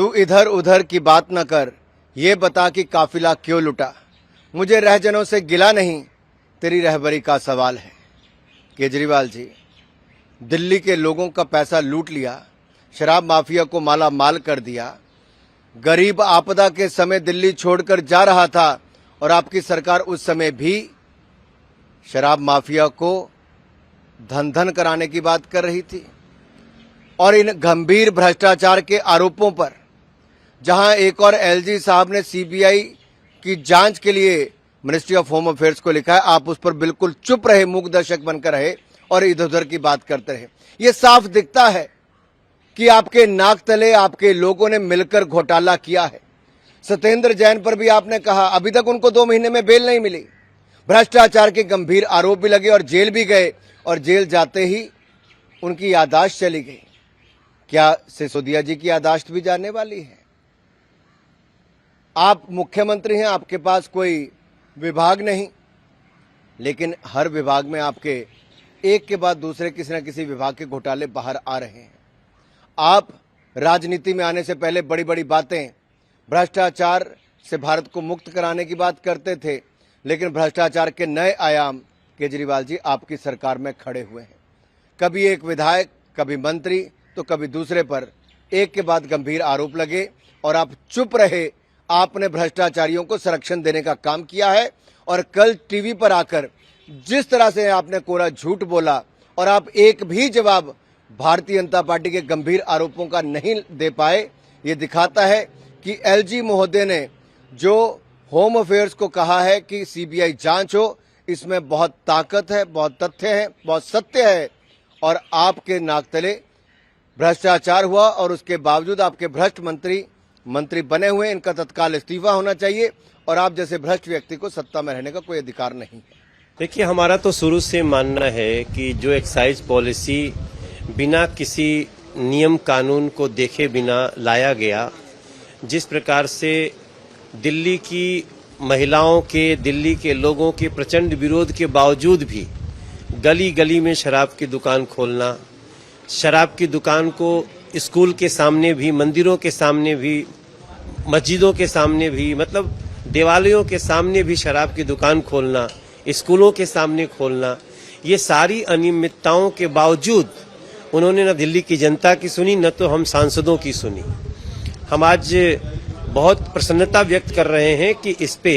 तू इधर उधर की बात न कर, ये बता कि काफिला क्यों लुटा। मुझे रहजनों से गिला नहीं, तेरी रहबरी का सवाल है। केजरीवाल जी, दिल्ली के लोगों का पैसा लूट लिया, शराब माफिया को माला माल कर दिया। गरीब आपदा के समय दिल्ली छोड़कर जा रहा था और आपकी सरकार उस समय भी शराब माफिया को धन धन कराने की बात कर रही थी। और इन गंभीर भ्रष्टाचार के आरोपों पर जहां एक और एलजी साहब ने सीबीआई की जांच के लिए मिनिस्ट्री ऑफ होम अफेयर्स को लिखा है, आप उस पर बिल्कुल चुप रहे, मूक दर्शक बनकर रहे और इधर उधर की बात करते रहे। ये साफ दिखता है कि आपके नाक तले आपके लोगों ने मिलकर घोटाला किया है। सत्येंद्र जैन पर भी आपने कहा, अभी तक उनको 2 महीने में बेल नहीं मिली। भ्रष्टाचार के गंभीर आरोप भी लगे और जेल भी गए और जेल जाते ही उनकी याददाश्त चली गई। क्या सिसोदिया जी की याददाश्त भी जाने वाली है? आप मुख्यमंत्री हैं, आपके पास कोई विभाग नहीं, लेकिन हर विभाग में आपके एक के बाद दूसरे किसी न किसी विभाग के घोटाले बाहर आ रहे हैं। आप राजनीति में आने से पहले बड़ी बड़ी बातें, भ्रष्टाचार से भारत को मुक्त कराने की बात करते थे, लेकिन भ्रष्टाचार के नए आयाम केजरीवाल जी आपकी सरकार में खड़े हुए हैं। कभी एक विधायक, कभी मंत्री, तो कभी दूसरे पर एक के बाद गंभीर आरोप लगे और आप चुप रहे। आपने भ्रष्टाचारियों को संरक्षण देने का काम किया है और कल टीवी पर आकर जिस तरह से आपने कोरा झूठ बोला और आप एक भी जवाब भारतीय जनता पार्टी के गंभीर आरोपों का नहीं दे पाए, ये दिखाता है कि एलजी महोदय ने जो होम अफेयर्स को कहा है कि सीबीआई जांच हो, इसमें बहुत ताकत है, बहुत तथ्य है, बहुत सत्य है। और आपके नाक तले भ्रष्टाचार हुआ और उसके बावजूद आपके भ्रष्ट मंत्री बने हुए। इनका तत्काल इस्तीफा होना चाहिए और आप जैसे भ्रष्ट व्यक्ति को सत्ता में रहने का कोई अधिकार नहीं है। देखिए, हमारा तो शुरू से मानना है कि जो एक्साइज पॉलिसी बिना किसी नियम कानून को देखे बिना लाया गया, जिस प्रकार से दिल्ली की महिलाओं के, दिल्ली के लोगों के प्रचंड विरोध के बावजूद भी गली गली में शराब की दुकान खोलना, शराब की दुकान को स्कूल के सामने भी, मंदिरों के सामने भी, मस्जिदों के सामने भी, मतलब देवालयों के सामने भी शराब की दुकान खोलना, स्कूलों के सामने खोलना, ये सारी अनियमितताओं के बावजूद उन्होंने न दिल्ली की जनता की सुनी, न तो हम सांसदों की सुनी। हम आज बहुत प्रसन्नता व्यक्त कर रहे हैं कि इस पे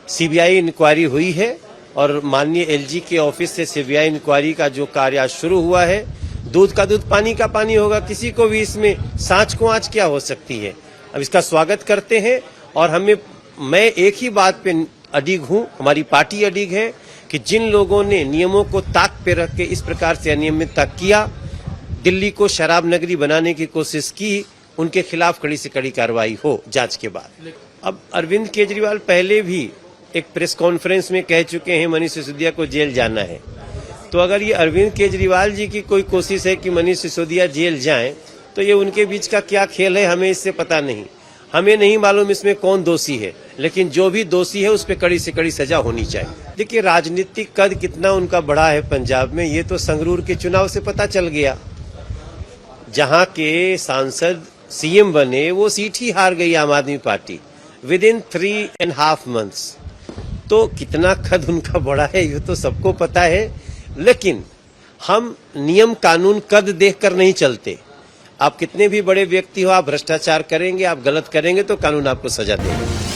सीबीआई इंक्वायरी हुई है और माननीय एलजी के ऑफिस से सीबीआई इंक्वायरी का जो कार्य आज शुरू हुआ है, दूध का दूध पानी का पानी होगा। किसी को भी इसमें सांच को आंच क्या हो सकती है। अब इसका स्वागत करते हैं और मैं एक ही बात पे अडिग हूं, हमारी पार्टी अडिग है कि जिन लोगों ने नियमों को ताक पे रख के इस प्रकार से अनियमितता किया, दिल्ली को शराब नगरी बनाने की कोशिश की, उनके खिलाफ कड़ी से कड़ी कार्रवाई हो जांच के बाद। अब अरविंद केजरीवाल पहले भी एक प्रेस कॉन्फ्रेंस में कह चुके हैं मनीष सिसोदिया को जेल जाना है। तो अगर ये अरविंद केजरीवाल जी की कोई कोशिश है कि मनीष सिसोदिया जेल जाएं, तो ये उनके बीच का क्या खेल है हमें इससे पता नहीं। हमें नहीं मालूम इसमें कौन दोषी है, लेकिन जो भी दोषी है उस पर कड़ी से कड़ी सजा होनी चाहिए। देखिए, राजनीतिक कद कितना उनका बड़ा है पंजाब में, ये तो संगरूर के चुनाव से पता चल गया। जहां के सांसद सीएम बने वो सीट ही हार गई आम आदमी पार्टी विद इन 3.5 months। तो कितना कद उनका बड़ा है ये तो सबको पता है, लेकिन हम नियम कानून कद देखकर नहीं चलते। आप कितने भी बड़े व्यक्ति हो, आप भ्रष्टाचार करेंगे, आप गलत करेंगे तो कानून आपको सजा देगा।